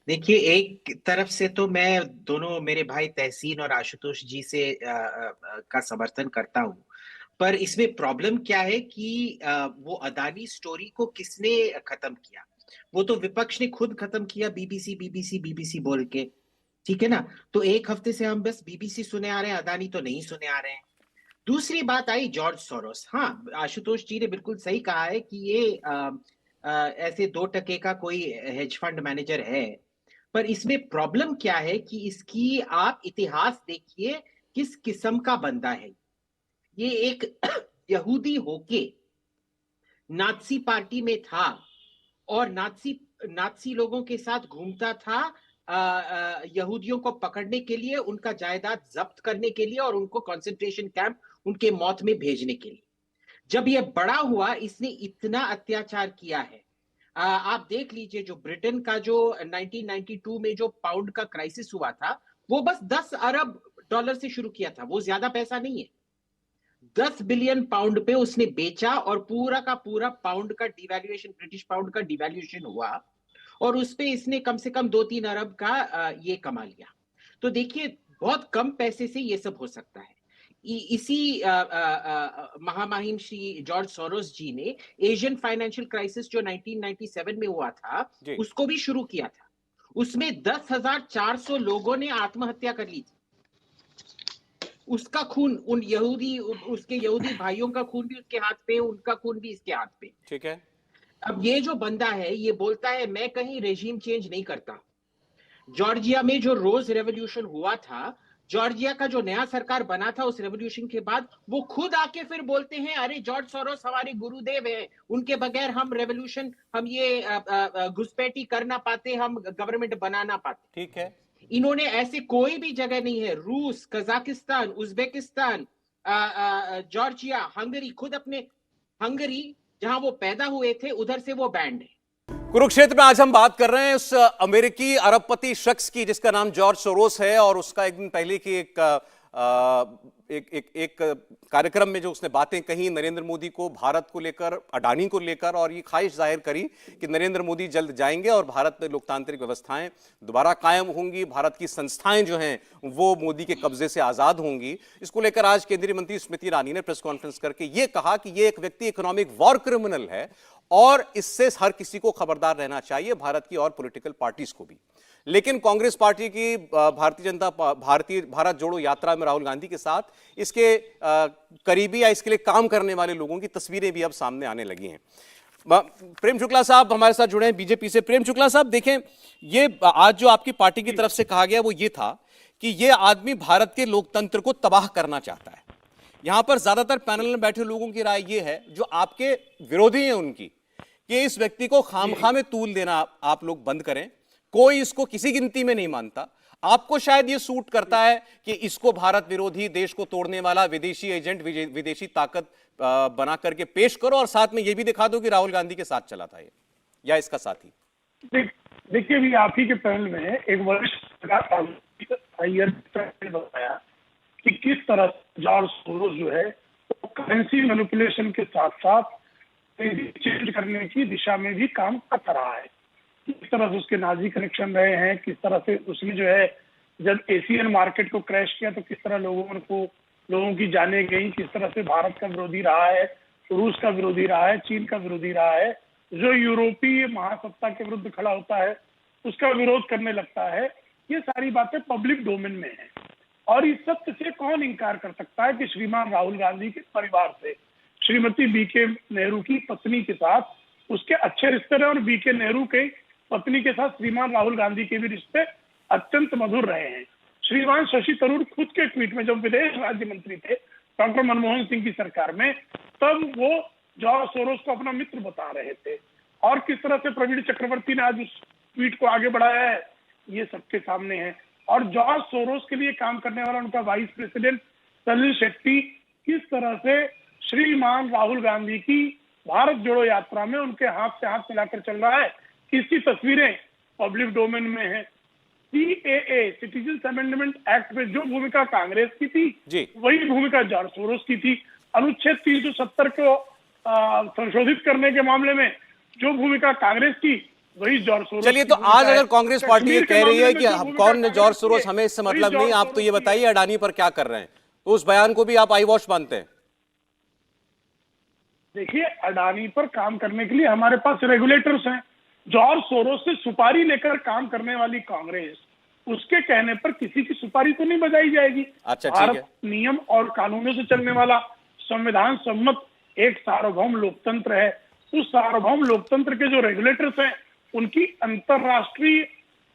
देखिए, एक तरफ से तो मैं दोनों मेरे भाई तहसीन और आशुतोष जी से का समर्थन करता हूं, पर इसमें प्रॉब्लम क्या है कि वो अदानी स्टोरी को किसने खत्म किया? वो तो विपक्ष ने खुद खत्म किया, बीबीसी बोल के। ठीक है ना? तो एक हफ्ते से हम बस बीबीसी सुने आ रहे हैं, अदानी तो नहीं सुने आ रहे हैं। दूसरी बात आई जॉर्ज सोरोस। हाँ, आशुतोष जी ने बिल्कुल सही कहा है कि ये ऐसे 2% का कोई हेज फंड मैनेजर है, पर इसमें प्रॉब्लम क्या है कि इसकी आप इतिहास देखिए किस किस्म का बंदा है। ये एक यहूदी होके नाज़ी पार्टी में था और नाज़ी लोगों के साथ घूमता था यहूदियों को पकड़ने के लिए, उनका जायदाद जब्त करने के लिए और उनको कंसंट्रेशन कैंप उनके मौत में भेजने के लिए। जब ये बड़ा हुआ, इसने इतना अत्याचार किया है। आप देख लीजिए, जो ब्रिटेन का जो 1992 में जो पाउंड का क्राइसिस हुआ था, वो बस 10 अरब डॉलर से शुरू किया था। वो ज्यादा पैसा नहीं है। 10 बिलियन पाउंड पे उसने बेचा और पूरा का पूरा पाउंड का डिवैल्यूएशन, ब्रिटिश पाउंड का डिवैल्यूएशन हुआ और उस पे इसने कम से कम 2-3 अरब का ये कमा लिया। तो देखिए, बहुत कम पैसे से ये सब हो सकता है। इसी महामहिम श्री जॉर्ज सोरोस जी ने एशियन फाइनेंशियल क्राइसिस जो 1997 में हुआ था, उसको भी शुरू किया था। उसमें 10,400 लोगों ने आत्महत्या कर ली थी। उसका खून, उसके यहूदी भाइयों का खून भी उसके हाथ पे, उनका खून भी इसके हाथ पे। ठीक है। अब ये जो बंदा है, ये बोलता है मैं कहीं रेजिम चेंज नहीं करता। जॉर्जिया में जो रोज रेवोल्यूशन हुआ था, जॉर्जिया का जो नया सरकार बना था उस रेवोल्यूशन के बाद, वो खुद आके फिर बोलते हैं अरे जॉर्ज सोरोस हमारे गुरुदेव हैं, उनके बगैर हम रेवोल्यूशन, हम ये घुसपैठी कर ना पाते, हम गवर्नमेंट बना ना पाते। ठीक है। इन्होंने ऐसे कोई भी जगह नहीं है, रूस, कजाकिस्तान, उज्बेकिस्तान, जॉर्जिया, हंगरी, खुद अपने हंगरी जहां वो पैदा हुए थे उधर से वो बैंड है। कुरुक्षेत्र में आज हम बात कर रहे हैं उस अमेरिकी अरबपति शख्स की जिसका नाम जॉर्ज सोरोस है, और उसका एक दिन पहले की एक कार्यक्रम में जो उसने बातें कही नरेंद्र मोदी को, भारत को लेकर, अडानी को लेकर, और ये ख्वाहिश जाहिर करी कि नरेंद्र मोदी जल्द जाएंगे और भारत में लोकतांत्रिक व्यवस्थाएं दोबारा कायम होंगी, भारत की संस्थाएं जो हैं वो मोदी के कब्जे से आजाद होंगी। इसको लेकर आज केंद्रीय मंत्री स्मृति ईरानी ने प्रेस कॉन्फ्रेंस करके ये कहा कि ये एक व्यक्ति इकोनॉमिक वॉर क्रिमिनल है और इससे हर किसी को खबरदार रहना चाहिए, भारत की और पॉलिटिकल पार्टीज को भी। लेकिन कांग्रेस पार्टी की भारत जोड़ो यात्रा में राहुल गांधी के साथ इसके करीबी या इसके लिए काम करने वाले लोगों की तस्वीरें भी अब सामने आने लगी हैं। प्रेम शुक्ला साहब हमारे साथ जुड़े हैं बीजेपी से। प्रेम शुक्ला साहब, देखें, ये आज जो आपकी पार्टी की तरफ से कहा गया वो ये था कि ये आदमी भारत के लोकतंत्र को तबाह करना चाहता है। यहां पर ज्यादातर पैनल में बैठे लोगों की राय ये है, जो आपके विरोधी हैं उनकी, कि इस व्यक्ति को खामखा में तूल देना आप लोग बंद करें। कोई इसको किसी गिनती में नहीं मानता। आपको शायद ये सूट करता है कि इसको भारत विरोधी, देश को तोड़ने वाला विदेशी एजेंट, विदेशी ताकत बना करके पेश करो और साथ में ये भी दिखा दो कि राहुल गांधी के साथ चला था ये या इसका साथी। देखिए, अभी आप ही के पैनल में एक वरिष्ठ बताया कि किस तरह जॉर्ज सोरोस जो है तो करेंसी मैनिपुलेशन के साथ साथ चेंज करने की दिशा में भी काम कर रहा है। किस तरह से उसके नाजी कनेक्शन रहे हैं, किस तरह से उसने जो है जब एशियन मार्केट को क्रैश किया तो किस तरह लोगों की जाने गई, किस तरह से भारत का विरोधी रहा है, रूस का विरोधी रहा है, चीन का विरोधी रहा है, जो यूरोपीय महासत्ता के विरुद्ध खड़ा होता है उसका विरोध करने लगता है। ये सारी बातें पब्लिक डोमेन में है और इस सत्य से कौन इनकार कर सकता है कि श्रीमान राहुल गांधी के परिवार से श्रीमती बीके नेहरू की पत्नी के साथ उसके अच्छे रिश्ते रहे और बीके नेहरू के पत्नी के साथ श्रीमान राहुल गांधी के भी रिश्ते अत्यंत मधुर रहे हैं। श्रीमान शशि थरूर खुद के ट्वीट में जब विदेश राज्य मंत्री थे डॉक्टर मनमोहन सिंह की सरकार में, तब वो जॉर्ज सोरोस को अपना मित्र बता रहे थे। और किस तरह से प्रवीण चक्रवर्ती ने आज उस ट्वीट को आगे बढ़ाया है, ये सबके सामने है। और जॉर्ज सोरोस के लिए काम करने वाला उनका वाइस प्रेसिडेंट सलिल शेट्टी किस तरह से श्रीमान राहुल गांधी की भारत जोड़ो यात्रा में उनके हाथ से हाथ मिलाकर चल रहा है, इसकी तस्वीरें पब्लिक डोमेन में है। सीएए, सिटीजन अमेंडमेंट एक्ट में जो भूमिका कांग्रेस की थी वही भूमिका जॉर्ज सोरोस की थी। अनुच्छेद 370 को संशोधित करने के मामले में जो भूमिका कांग्रेस की वही जॉर्ज सोरोस। चलिए, तो आज अगर कांग्रेस पार्टी ये कह रही है कि कौन जॉर्ज सोरोस, हमें इससे मतलब नहीं, आप तो ये बताइए अडानी पर क्या कर रहे हैं, तो उस बयान को भी आप आई वॉश मानते हैं? देखिए, अडानी पर काम करने के लिए हमारे पास रेगुलेटर्स हैं। जॉर्ज सोरोस से सुपारी लेकर काम करने वाली कांग्रेस, उसके कहने पर किसी की सुपारी तो नहीं बजाई जाएगी। अच्छा, भारत नियम और कानूनों से चलने वाला संविधान सम्मत एक सार्वभौम लोकतंत्र है। उस सार्वभौम लोकतंत्र के जो रेगुलेटर्स हैं उनकी अंतरराष्ट्रीय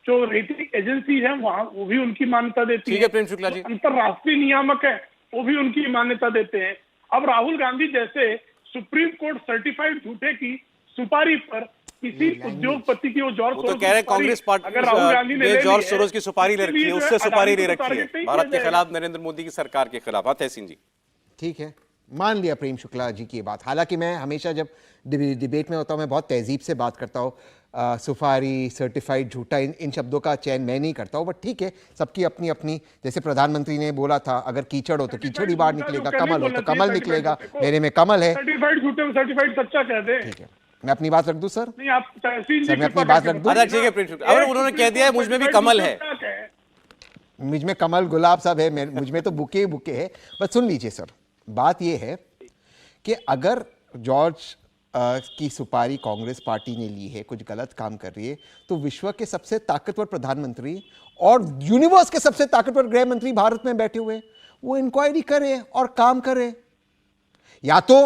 जो रेटिंग एजेंसी है वहाँ वो भी उनकी मान्यता देती ठीक है प्रेम शुक्ला जी। जो अंतरराष्ट्रीय नियामक है वो भी उनकी मान्यता देते हैं। अब राहुल गांधी जैसे सुप्रीम कोर्ट सर्टिफाइड झूठे की सुपारी पर किसी उद्योगपति की वो जॉर्ज वो तो कह रहे हैं कांग्रेस पार्टी अगर राहुल गांधी ने जॉर्ज सोरोस की सुपारी ले रखी है, उससे सुपारी ले रखी है है भारत के खिलाफ, नरेंद्र मोदी की सरकार के खिलाफ। तहसीन जी ठीक है, मान लिया प्रेम शुक्ला जी की बात। हालांकि मैं हमेशा जब डिबेट में होता हूं मैं बहुत तहजीब से बात करता हूं, सुपारी, सर्टिफाइड झूठा, इन शब्दों का चयन मैं नहीं करता हूं, बट ठीक है, सबकी अपनी अपनी, जैसे प्रधानमंत्री ने बोला था अगर कीचड़ हो तो कीचड़ ही बाहर निकलेगा, कमल हो तो कमल निकलेगा, मेरे में कमल है। सर्टिफाइड झूठे सर्टिफाइड सच्चा कहते हैं। ठीक है, मैं अपनी बात रख दूं सर? नहीं, आप तहसील सर मैं अपनी बात रख दूं? अच्छा ठीक है प्रेम शुक्ला, अगर उन्होंने कह दिया है मुझ में भी कमल है, मुझ में कमल गुलाब सब है, मुझ में तो बुके ही बुके है। बस सुन लीजिए सर, बात यह है कि अगर जॉर्ज की सुपारी कांग्रेस पार्टी ने ली है, कुछ गलत काम कर रही है, तो विश्व के सबसे ताकतवर प्रधानमंत्री और यूनिवर्स के सबसे ताकतवर गृह मंत्री भारत में बैठे हुए, वो इंक्वायरी करे और काम करे। या तो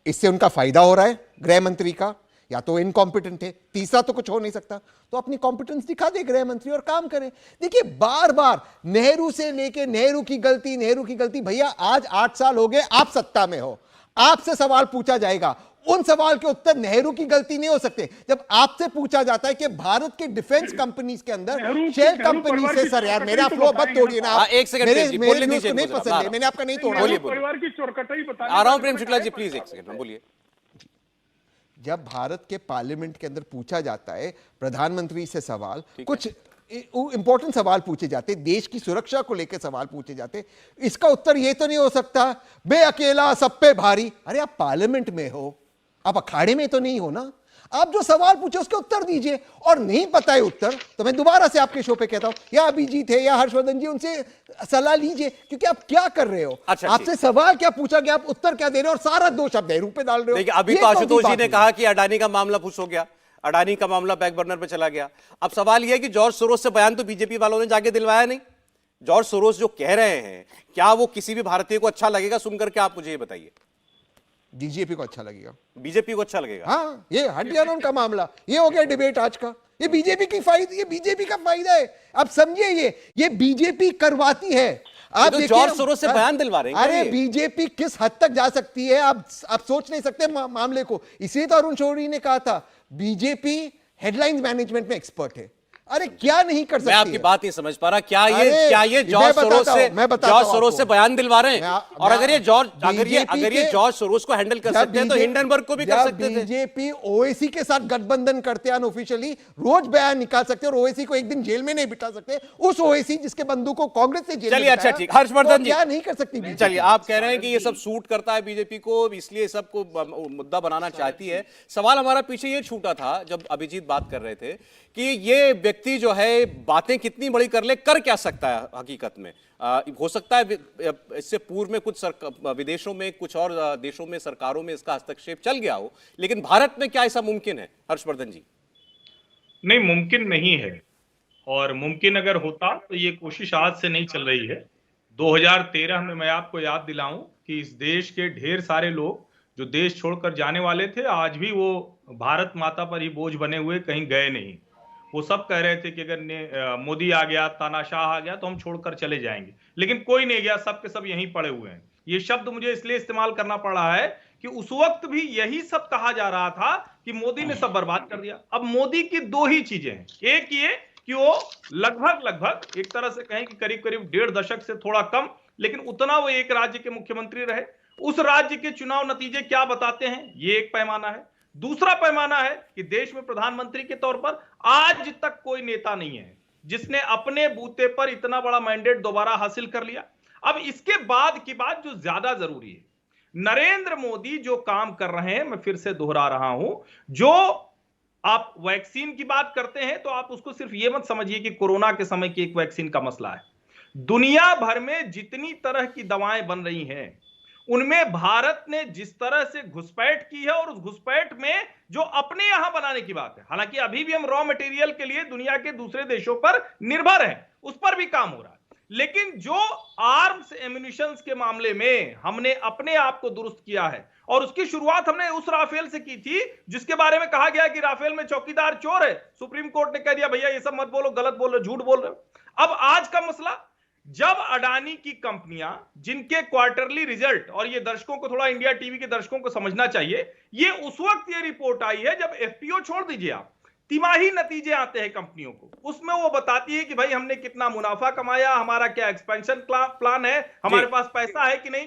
इससे उनका फायदा हो रहा है गृह मंत्री का, या तो इनकॉम्पिटेंट है, तीसरा तो कुछ हो नहीं सकता। तो अपनी कॉम्पिटेंस दिखा दे गृह मंत्री और काम करे। देखिए बार बार नेहरू से लेके नेहरू की गलती, भैया आज 8 साल हो गए आप सत्ता में हो, आपसे सवाल पूछा जाएगा, उन सवाल के उत्तर नेहरू की गलती नहीं हो सकते। जब आपसे पूछा जाता है कि भारत के डिफेंस कंपनीज के अंदर शेल कंपनी से, सर यार मेरा फ्लो मत तोड़िए ना आप, एक सेकंड मेरे बोलने नहीं दीजिए, पसंद है, मैंने आपका नहीं तोड़ा। परिवार की चोरकटाई बता आ रहा हूं प्रेम शुक्ला जी, प्लीज एक सेकंड बोलिए। जब भारत के पार्लियामेंट के अंदर पूछा जाता है प्रधानमंत्री से सवाल, कुछ इंपॉर्टेंट सवाल पूछे जाते, देश की सुरक्षा को लेकर सवाल पूछे जाते, इसका उत्तर यह तो नहीं हो सकता बे अकेला सब पे भारी। अरे आप पार्लियामेंट में हो, आप अखाड़े में तो नहीं हो ना, आप जो सवाल पूछे उसके उत्तर दीजिए। और नहीं पता है उत्तर तो मैं दोबारा से आपके शो पे कहता हूं, या अभिजीत है या हर्षवर्धन जी, उनसे सलाह लीजिए, क्योंकि आप क्या कर रहे हो। अच्छा, आपसे सवाल क्या पूछा गया, आप उत्तर क्या दे रहे हो, और सारा दोष आप नेहरू पे डाल रहे हो। देखिए अभी तो आशुतोष जी ने कहा कि अडानी का मामला फुस हो गया, अडानी का मामला बैक बर्नर पे चला गया। अब सवाल यह है कि जॉर्ज सोरोस से बयान तो बीजेपी वालों ने जाके दिलवाया नहीं। जॉर्ज सोरोस जो कह रहे हैं, क्या वो किसी भी भारतीय को अच्छा लगेगा सुनकर के? आप मुझे ये बताइए। बीजेपी को अच्छा लगेगा, बीजेपी को अच्छा लगेगा? हाँ, ये हट गया ना उनका मामला, ये हो गया डिबेट आज का। ये बीजेपी की फायदा, ये बीजेपी का फायदा है, आप समझिए। ये बीजेपी करवाती है। आप तो जॉर्ज सोरोस से बयान दिलवा रहे हैं। अरे बीजेपी किस हद तक जा सकती है आप सोच नहीं सकते मामले को। इसलिए तो अरुण शौरी ने कहा था बीजेपी हेडलाइंस मैनेजमेंट में एक्सपर्ट है। अरे क्या नहीं कर सकती? मैं आपकी बात नहीं समझ पा रहा, क्या ये जॉर्ज सोरोस से बयान दिलवा रहे हैं? और अगर ये जॉर्ज सोरोस को हैंडल कर सकते हैं तो हिंडनबर्ग को भी कर सकते थे। बीजेपी ओवैसी के साथ गठबंधन करते हैं अनऑफिशियली, रोज बयान निकाल सकते हैं, और ओवैसी को एक दिन जेल में नहीं बिठा सकते। उस ओवैसी जिसके बंधु को कांग्रेस से जेल में, चलिए अच्छा ठीक, हर्षवर्धन जी क्या नहीं कर सकती? चलिए आप कह रहे हैं कि ये सब सूट करता है बीजेपी को, इसलिए सबको मुद्दा बनाना चाहती है। सवाल हमारा पीछे ये छूटा था जब अभिजीत बात कर रहे थे कि ये व्यक्ति जो है बातें कितनी बड़ी कर ले, कर क्या सकता है हकीकत में। हो सकता है इससे पूर्व में कुछ विदेशों में, कुछ और देशों में, सरकारों में इसका हस्तक्षेप चल गया हो, लेकिन भारत में क्या ऐसा मुमकिन है? हर्षवर्धन जी नहीं, मुमकिन नहीं है। और मुमकिन अगर होता तो ये कोशिश आज से नहीं चल रही है। 2013 में मैं आपको याद दिलाऊं कि इस देश के ढेर सारे लोग जो देश छोड़कर जाने वाले थे, आज भी वो भारत माता पर ही बोझ बने हुए कहीं गए नहीं। वो सब कह रहे थे कि अगर मोदी आ गया, तानाशाह आ गया तो हम छोड़कर चले जाएंगे, लेकिन कोई नहीं गया, सब के सब यहीं पड़े हुए हैं। ये शब्द मुझे इसलिए इस्तेमाल करना पड़ रहा है कि उस वक्त भी यही सब कहा जा रहा था कि मोदी ने सब बर्बाद कर दिया। अब मोदी की दो ही चीजें हैं, एक ये कि वो लगभग एक तरह से कहें कि करीब 1.5 दशक से थोड़ा कम, लेकिन उतना वो एक राज्य के मुख्यमंत्री रहे। उस राज्य के चुनाव नतीजे क्या बताते हैं, ये एक पैमाना है। दूसरा पैमाना है कि देश में प्रधानमंत्री के तौर पर आज तक कोई नेता नहीं है जिसने अपने बूते पर इतना बड़ा मैंडेट दोबारा हासिल कर लिया। अब इसके बाद की बात जो ज्यादा जरूरी है, नरेंद्र मोदी जो काम कर रहे हैं, मैं फिर से दोहरा रहा हूं, जो आप वैक्सीन की बात करते हैं तो आप उसको सिर्फ ये मत समझिए कि कोरोना के समय की एक वैक्सीन का मसला है। दुनिया भर में जितनी तरह की दवाएं बन रही हैं, उनमें भारत ने जिस तरह से घुसपैठ की है, और उस घुसपैठ में जो अपने यहां बनाने की बात है, हालांकि अभी भी हम रॉ मटेरियल के लिए दुनिया के दूसरे देशों पर निर्भर हैं, उस पर भी काम हो रहा है, लेकिन जो आर्म्स एम्यूनिशंस के मामले में हमने अपने आप को दुरुस्त किया है, और उसकी शुरुआत हमने उस राफेल से की थी जिसके बारे में कहा गया कि राफेल में चौकीदार चोर है। सुप्रीम कोर्ट ने कह दिया भैया ये सब मत बोलो, गलत बोल रहे हो, झूठ बोल रहे हो। अब आज का मसला, जब अडानी की कंपनियां जिनके क्वार्टरली रिजल्ट, और ये दर्शकों को, थोड़ा इंडिया टीवी के दर्शकों को समझना चाहिए, ये उस वक्त ये रिपोर्ट आई है जब एफपीओ छोड़ दीजिए आप, तिमाही नतीजे आते हैं कंपनियों को, उसमें वो बताती है कि भाई हमने कितना मुनाफा कमाया, हमारा क्या एक्सपेंशन प्लान है, हमारे पास पैसा है कि नहीं।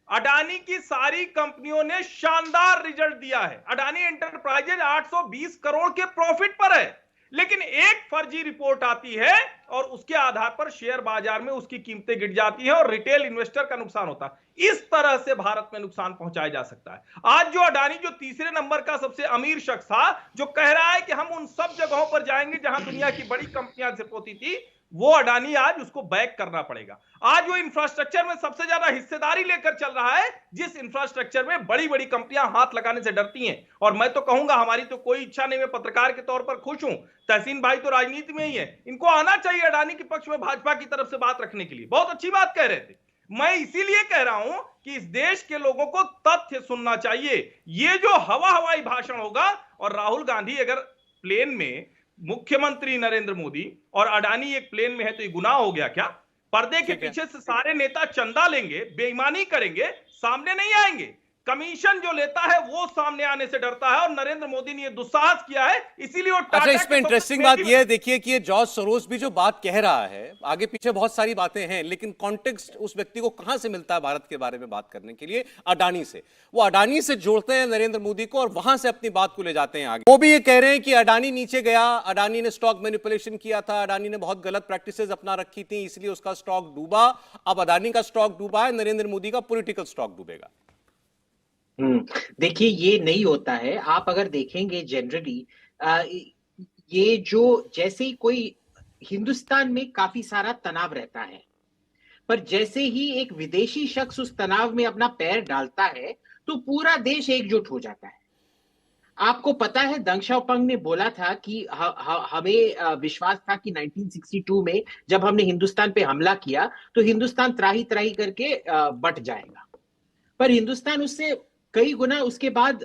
अडानी की सारी कंपनियों ने शानदार रिजल्ट दिया है। अडानी एंटरप्राइजेज 820 करोड़ के प्रॉफिट पर है, लेकिन एक फर्जी रिपोर्ट आती है और उसके आधार पर शेयर बाजार में उसकी कीमतें गिर जाती हैं और रिटेल इन्वेस्टर का नुकसान होता है। इस तरह से भारत में नुकसान पहुंचाया जा सकता है। आज जो अडानी, जो तीसरे नंबर का सबसे अमीर शख्स था, जो कह रहा है कि हम उन सब जगहों पर जाएंगे जहां दुनिया की बड़ी कंपनियां सिर्फ होती थी, वो अडानी आज उसको बैक करना पड़ेगा। आज वो इंफ्रास्ट्रक्चर में सबसे ज्यादा हिस्सेदारी लेकर चल रहा है, जिस इंफ्रास्ट्रक्चर में बड़ी बड़ी कंपनियां हाथ लगाने से डरती हैं। और मैं तो कहूंगा, हमारी तो कोई इच्छा नहीं, मैं पत्रकार के तौर पर खुश हूं, तहसीन भाई तो राजनीति में ही है, इनको आना चाहिए अडानी के पक्ष में भाजपा की तरफ से बात रखने के लिए। बहुत अच्छी बात कह रहे थे। मैं इसीलिए कह रहा हूं कि इस देश के लोगों को तथ्य सुनना चाहिए। ये जो हवाई भाषण होगा, और राहुल गांधी अगर प्लेन में, मुख्यमंत्री नरेंद्र मोदी और अडानी एक प्लेन में है, तो ये गुनाह हो गया क्या? पर्दे के पीछे से सारे नेता चंदा लेंगे, बेईमानी करेंगे, सामने नहीं आएंगे। कमीशन जो लेता है वो सामने आने से डरता है, और नरेंद्र मोदी ने ये दुस्साहस किया है, इसीलिए वो अच्छा, इसमें इंटरेस्टिंग बात यह है, देखिए कि ये जॉर्ज सोरोस भी जो बात कह रहा है, आगे पीछे बहुत सारी बातें हैं, लेकिन कॉन्टेक्स्ट उस व्यक्ति को कहां से मिलता है भारत के बारे में बात करने के लिए? अडानी से। वो अडानी से जोड़ते हैं नरेंद्र मोदी को और वहां से अपनी बात को ले जाते हैं आगे। वो भी ये कह रहे हैं कि अडानी नीचे गया, अडानी ने स्टॉक मैनिपुलेशन किया था, अडानी ने बहुत गलत प्रैक्टिसेस अपना रखी थी, इसलिए उसका स्टॉक डूबा। अब अडानी का स्टॉक डूबा है, नरेंद्र मोदी का पॉलिटिकल स्टॉक डूबेगा। देखिए, ये नहीं होता है। आप अगर देखेंगे जनरली, ये जो, जैसे ही कोई, हिंदुस्तान में काफी सारा तनाव रहता है, पर जैसे ही एक विदेशी शख्स उस तनाव में अपना पैर डालता है तो पूरा देश एकजुट हो जाता है। आपको पता है, दंग शाओपिंग ने बोला था कि हमें विश्वास था कि 1962 में जब हमने हिंदुस्तान पे हमला किया तो हिंदुस्तान त्राही त्राही करके बट जाएगा, पर हिंदुस्तान उससे कई गुना उसके बाद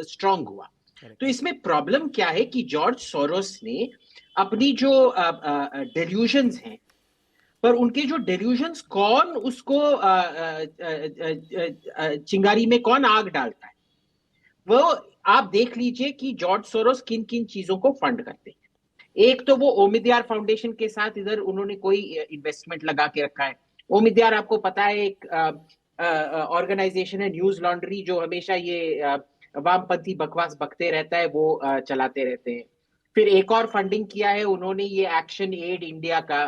स्ट्रांग हुआ। तो इसमें प्रॉब्लम क्या है कि जॉर्ज सोरोस ने अपनी जो डेल्यूजन्स हैं, पर उनके जो डेल्यूजन्स, कौन उसको चिंगारी में कौन आग डालता है, वो आप देख लीजिए कि जॉर्ज सोरोस किन किन चीजों को फंड करते हैं। एक तो वो ओमिद्यार फाउंडेशन के साथ इधर उन्होंने कोई इन्वेस्टमेंट लगा के रखा है। ओमिद्यार आपको पता है एक ऑर्गेनाइजेशन है, न्यूज लॉन्ड्री, जो हमेशा ये वामपंथी बकवास बकते रहता है, वो चलाते रहते हैं। फिर एक और फंडिंग किया है उन्होंने, ये एक्शन एड इंडिया का,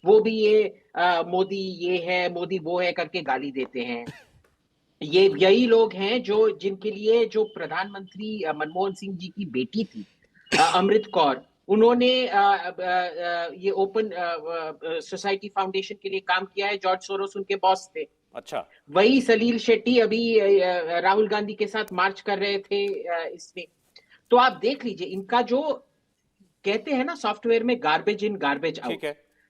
वो भी ये मोदी ये है, मोदी वो है करके गाली देते हैं। ये यही लोग हैं जो, जिनके लिए जो प्रधानमंत्री मनमोहन सिंह जी की बेटी थी अमृत कौर, उन्होंने ये ओपन सोसाइटी फाउंडेशन के लिए काम किया है। जॉर्ज सोरोस उनके बॉस थे। अच्छा, वही सलील शेट्टी अभी राहुल गांधी के साथ मार्च कर रहे थे इसमें। तो आप देख लीजिए, इनका जो कहते हैं ना सॉफ्टवेयर में, गार्बेज इन गार्बेज आउट,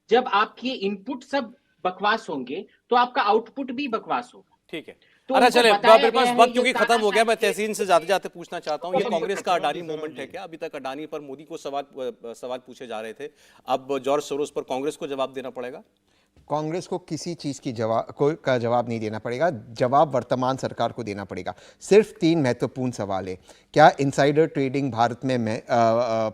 जब आपके इनपुट सब बकवास होंगे तो आपका आउटपुट भी बकवास होगा। ठीक है। तो अरे चले, मेरे पास वक्त क्योंकि ये खत्म हो गया, मैं तहसीन से जाते जाते पूछना चाहता हूँ, ये कांग्रेस का अडानी मूवमेंट है क्या? अभी तक अडानी पर मोदी को सवाल पूछे जा रहे थे, अब जॉर्ज सोरोस पर कांग्रेस को जवाब देना पड़ेगा। कांग्रेस को किसी चीज़ की का जवाब नहीं देना पड़ेगा, जवाब वर्तमान सरकार को देना पड़ेगा। सिर्फ 3 महत्वपूर्ण सवाल है। क्या इनसाइडर ट्रेडिंग भारत में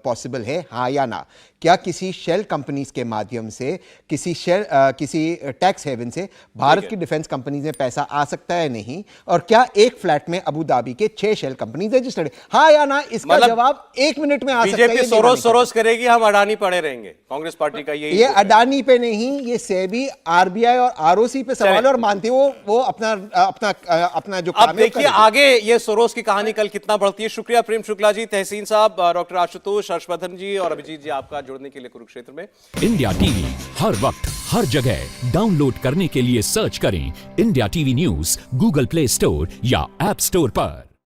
पॉसिबल है, हाँ या ना? क्या किसी शेल कंपनीज के माध्यम से, किसी टैक्स हेवन से भारत की डिफेंस कंपनीज में पैसा आ सकता है, नहीं? और क्या एक फ्लैट में अबू धाबी के 6 शेल कंपनीज रजिस्टर्ड है, हाँ या ना? इसका जवाब 1 मिनट में आ सकता है। बीजेपी सोरोस करेगी, हम अडानी पड़े रहेंगे। कांग्रेस पार्टी का ये अडानी पे नहीं, ये सेबी, आरबीआई और आरओसी पे सवाल है, और मानते हो वो अपना जो अब देखिए आगे ये सोरोस की कहानी कल कितना बढ़ती है। शुक्रिया प्रेम शुक्ला जी, तहसीन साहब, डॉक्टर आशुतोष, हर्षवर्धन जी और अभिजीत जी, आपका जुड़ने के लिए कुरुक्षेत्र में। इंडिया टीवी हर वक्त हर जगह डाउनलोड करने के लिए सर्च करें India TV news Google play store या ऐप स्टोर पर।